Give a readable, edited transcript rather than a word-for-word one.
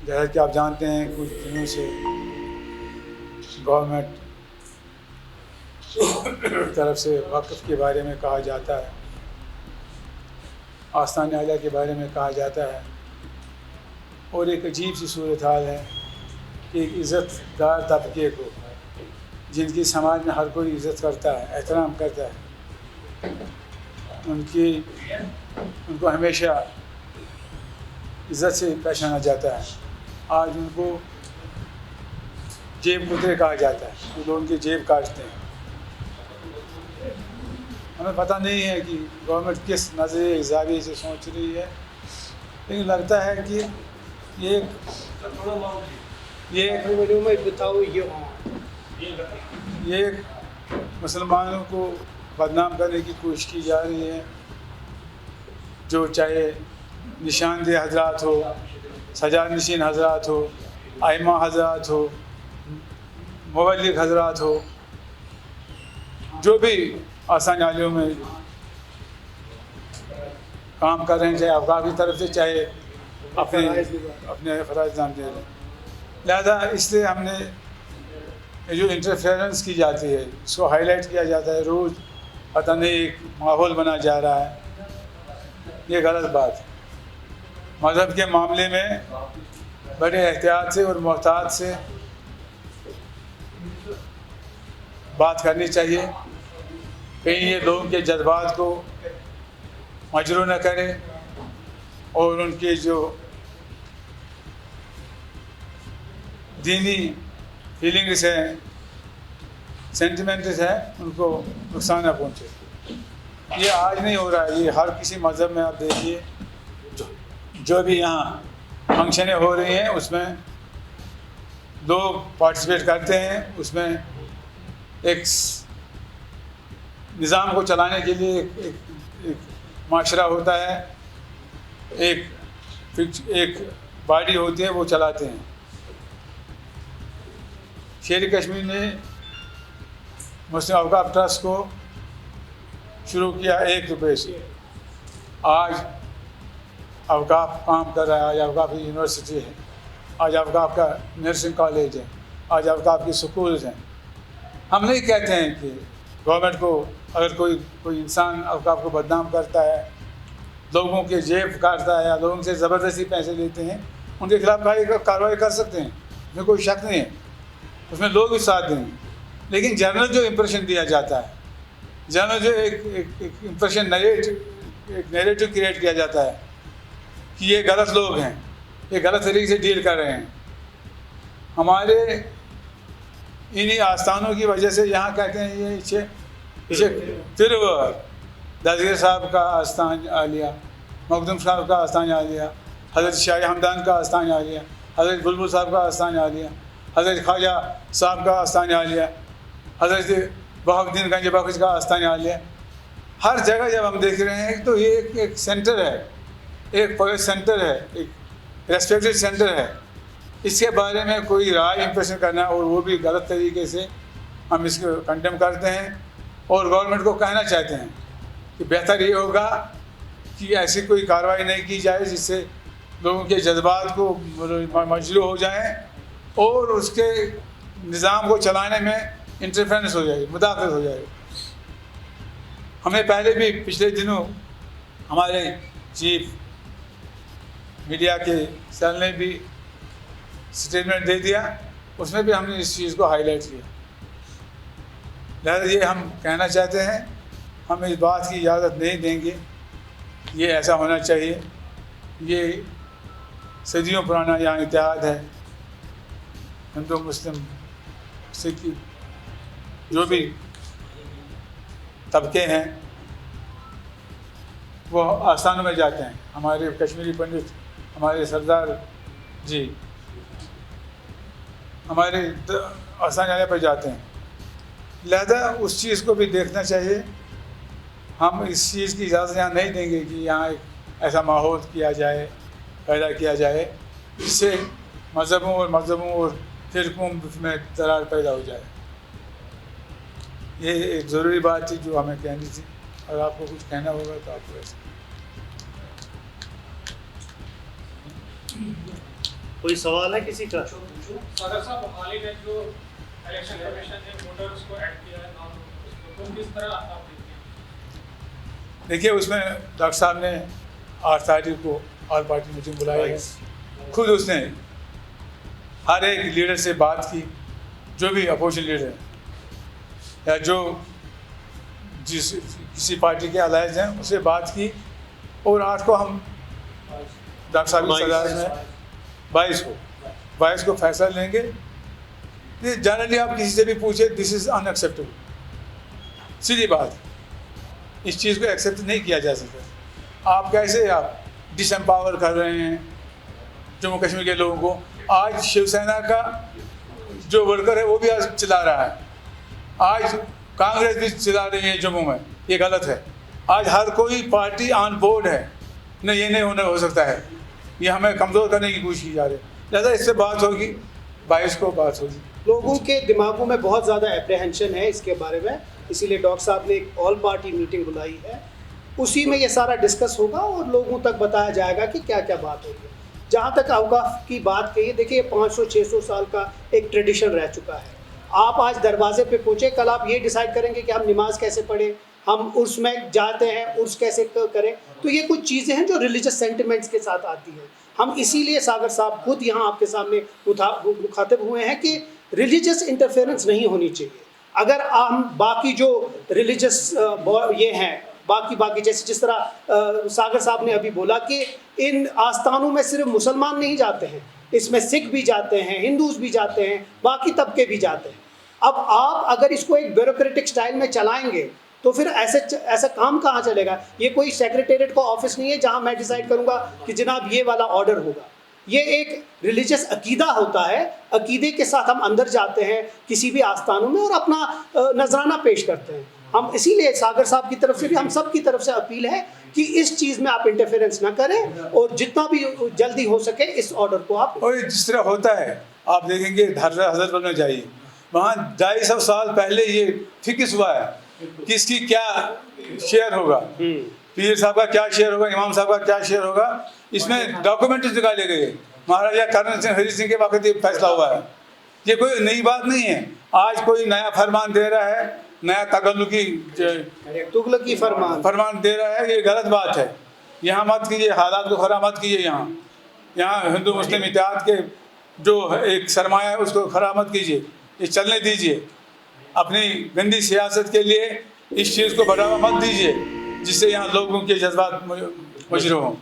جیسا کہ آپ جانتے ہیں کچھ دنوں سے گورنمنٹ طرف سے وقف کے بارے میں کہا جاتا ہے، آستان عالیہ کے بارے میں کہا جاتا ہے، اور ایک عجیب سی صورتحال ہے کہ ایک عزت دار طبقے کو، جن کی سماج میں ہر کوئی عزت کرتا ہے، احترام کرتا ہے، ان کو ہمیشہ عزت سے پیش آنا جاتا ہے، آج ان کو جیب کترے کہا جاتا ہے، جو لوگ ان کی جیب کاٹتے ہیں۔ ہمیں پتہ نہیں ہے کہ گورنمنٹ کس نظریے زاویے سے سوچ رہی ہے، لیکن لگتا ہے کہ یہ مسلمانوں کو بدنام کرنے کی کوشش کی جا رہی ہے، جو چاہے نشاندہ حضرات ہو، سجاد نشین حضرات ہو، ائمہ حضرات ہو، مبلغ حضرات ہو، جو بھی آستان عالیوں میں کام کر رہے ہیں، چاہے اوقاف کی طرف سے، چاہے اپنے فرائض نام دے رہے ہیں۔ لہذا اس لیے ہم نے جو انٹرفیئرنس کی جاتی ہے اس کو ہائی لائٹ کیا جاتا ہے، روز پتہ نہیں ایک ماحول بنا جا رہا ہے، یہ غلط بات ہے۔ مذہب کے معاملے میں بڑے احتیاط سے اور محتاط سے بات کرنی چاہیے، کہیں یہ لوگوں کے جذبات کو مجروح نہ کرے اور ان کے جو دینی فیلنگس ہیں، سینٹیمنٹس ہیں، ان کو نقصان نہ پہنچے۔ یہ آج نہیں ہو رہا ہے، یہ ہر کسی مذہب میں آپ دیکھیے، جو بھی یہاں فنکشنیں ہو رہی ہیں اس میں لوگ پارٹیسپیٹ کرتے ہیں، اس میں ایک نظام کو چلانے کے لیے ایک معاشرہ ہوتا ہے، ایک باڈی ہوتی ہے، وہ چلاتے ہیں۔ شیر کشمیر نے مسلم اوقاف ٹرسٹ کو شروع کیا 1 روپے سے، آج اوقاف کام کر رہا ہے، آج اوقاف کی یونیورسٹی ہے، آج اوقاف کا نرسنگ کالج ہے، آج اوقاف کی سکولز ہیں۔ ہم نہیں کہتے ہیں کہ گورنمنٹ کو اگر کوئی انسان اوقاف کو بدنام کرتا ہے، لوگوں کے جیب کاٹتا ہے یا لوگوں سے زبردستی پیسے لیتے ہیں، ان کے خلاف کارروائی کر سکتے ہیں، اس میں کوئی شک نہیں ہے، اس میں لوگ بھی ساتھ دیں گے۔ لیکن جنرل جو امپریشن دیا جاتا ہے، جنرل جو ایک امپریشن نیریٹو کریٹ کیا جاتا ہے کہ یہ غلط لوگ ہیں، یہ غلط طریقے سے ڈیل کر رہے ہیں، ہمارے انہی آستانوں کی وجہ سے یہاں کہتے ہیں یہ ترور دستگیر صاحب کا آستان عالیہ، مخدوم صاحب کا آستان عالیہ، حضرت شاہ ہمدان کا آستان عالیہ، حضرت بلبل صاحب کا آستان عالیہ، حضرت خواجہ صاحب کا آستان عالیہ، حضرت بہاؤ الدین گنج بخش کا آستان عالیہ۔ ہر جگہ جب ہم دیکھ رہے ہیں تو یہ ایک سینٹر ہے، ایک پولیس سینٹر ہے، ایک ریسپیکٹڈ سینٹر ہے، اس کے بارے میں کوئی رائے امپریشن کرنا اور وہ بھی غلط طریقے سے، ہم اس کو کنڈیم کرتے ہیں اور گورنمنٹ کو کہنا چاہتے ہیں کہ بہتر یہ ہوگا کہ ایسی کوئی کارروائی نہیں کی جائے جس سے لوگوں کے جذبات کو مجروح ہو جائیں اور اس کے نظام کو چلانے میں انٹرفیرنس ہو جائے، مداخلت ہو جائے۔ ہمیں پہلے بھی پچھلے دنوں ہمارے چیف میڈیا کے سر نے بھی اسٹیٹمنٹ دے دیا، اس میں بھی ہم نے اس چیز کو ہائی لائٹ کیا۔ لہذا یہ ہم کہنا چاہتے ہیں، ہم اس بات کی اجازت نہیں دیں گے، یہ ایسا ہونا چاہیے، یہ صدیوں پرانا یہاں اتحاد ہے، ہندو مسلم سکھ جو بھی طبقے ہیں وہ آستانوں میں جاتے ہیں، ہمارے کشمیری پنڈت، ہمارے سردار جی ہمارے آستان عالیہ پر جاتے ہیں۔ لہذا اس چیز کو بھی دیکھنا چاہیے، ہم اس چیز کی اجازت یہاں نہیں دیں گے کہ یہاں ایک ایسا ماحول پیدا کیا جائے جس سے مذہبوں اور فرقوں میں درار پیدا ہو جائے۔ یہ ایک ضروری بات تھی جو ہمیں کہنی تھی، اور آپ کو کچھ کہنا ہوگا تو آپ کو ایسا کوئی سوال ہے کسی کا؟ صدر صاحب حال ہی میں جو الیکشن کمیشن نے ووٹرز کو ایڈ کیا ہے نام تو کس طرح آپ دیکھتے ہیں؟ دیکھیے اس میں ڈاکٹر صاحب نے 8 تاریخ کو آل پارٹی میٹنگ بلائی ہے. خود اس نے ہر ایک لیڈر سے بات کی, جو بھی اپوزیشن لیڈر ہیں یا جو کسی پارٹی کے الائنس ہیں اس سے بات کی, اور 8 کو ہم ڈاکٹر صاحب کی صدارت میں 22 کو فیصلہ لیں گے. جنرلی آپ کسی سے بھی پوچھیں, دس از ان ایکسیپٹیبل, سیدھی بات, اس چیز کو ایکسیپٹ نہیں کیا جا سکتا. آپ کیسے آپ ڈس امپاور کر رہے ہیں جموں کشمیر کے لوگوں کو. آج شیو سینا کا جو ورکر ہے وہ بھی آج چلا رہا ہے, آج کانگریس بھی چلا رہی ہے جموں میں, یہ غلط ہے. آج ہر کوئی پارٹی آن بورڈ ہے, نہیں یہ نہیں ہو سکتا ہے, یہ ہمیں کمزور کرنے کی کوشش کی جا رہی ہے. لہٰذا اس سے بات ہوگی, 22 کو بات ہوگی. لوگوں کے دماغوں میں بہت زیادہ اپریہنشن ہے اس کے بارے میں, اسی لیے ڈاکٹر صاحب نے ایک آل پارٹی میٹنگ بلائی ہے. اسی میں یہ سارا ڈسکس ہوگا اور لوگوں تک بتایا جائے گا کہ کیا کیا بات ہوگی. جہاں تک اوقاف کی بات کہی ہے, دیکھیے 500-600 سال کا ایک ٹریڈیشن رہ چکا ہے. آپ آج دروازے پہ پہنچے, کل آپ یہ ڈیسائیڈ کریں گے کہ ہم نماز کیسے پڑھیں, ہم عرس میں جاتے ہیں عرس کیسے کریں. تو یہ کچھ چیزیں ہیں جو ریلیجس سینٹیمنٹس کے ساتھ آتی ہیں. ہم اسی لیے ساگر صاحب خود یہاں آپ کے سامنے مخاطب ہوئے ہیں کہ ریلیجس انٹرفیئرنس نہیں ہونی چاہیے. اگر ہم باقی جو ریلیجس یہ ہیں باقی جیسے جس طرح ساگر صاحب نے ابھی بولا کہ ان آستانوں میں صرف مسلمان نہیں جاتے ہیں, اس میں سکھ بھی جاتے ہیں, ہندوز بھی جاتے ہیں, باقی طبقے بھی جاتے ہیں. اب آپ اگر اس کو ایک بیوروکریٹک سٹائل میں چلائیں گے تو پھر ایسا کام کہاں چلے گا. یہ کوئی سیکریٹریٹ کا آفس نہیں ہے جہاں میں ڈیسائیڈ کروں گا کہ جناب یہ والا آرڈر ہوگا. یہ ایک ریلیجس عقیدہ ہوتا ہے, عقیدے کے ساتھ ہم اندر جاتے ہیں کسی بھی آستانوں میں اور اپنا نذرانہ پیش کرتے ہیں. ہم اسی لیے ساگر صاحب کی طرف سے بھی ہم سب کی طرف سے اپیل ہے کہ اس چیز میں آپ انٹرفیئرنس نہ کریں اور جتنا بھی جلدی ہو سکے اس آرڈر کو آپ. اور جس طرح ہوتا ہے آپ دیکھیں گے حضرت بننا چاہیے, وہاں 250 سال پہلے یہ فکس ہوا ہے کہ اس کی کیا شیئر ہوگا, پیر صاحب کا کیا شیئر ہوگا, امام صاحب کا کیا شیئر ہوگا. اس میں ڈاکومنٹس نکالے گئے, مہاراجا کرن سنگھ ہری سنگھ کے وقت یہ فیصلہ ہوا ہے. یہ کوئی نئی بات نہیں ہے. آج کوئی نیا فرمان دے رہا ہے, نیا تغلقی فرمان دے رہا ہے, یہ غلط بات ہے. یہاں مت کیجیے, حالات کو خراب مت کیجیے. یہاں ہندو مسلم اتحاد کے جو ایک سرمایہ ہے اس کو خراب مت کیجیے, یہ چلنے دیجیے. اپنی گندی سیاست کے لیے اس چیز کو بڑھاوا مت دیجیے جس سے یہاں لوگوں کے جذبات مجروح ہوں.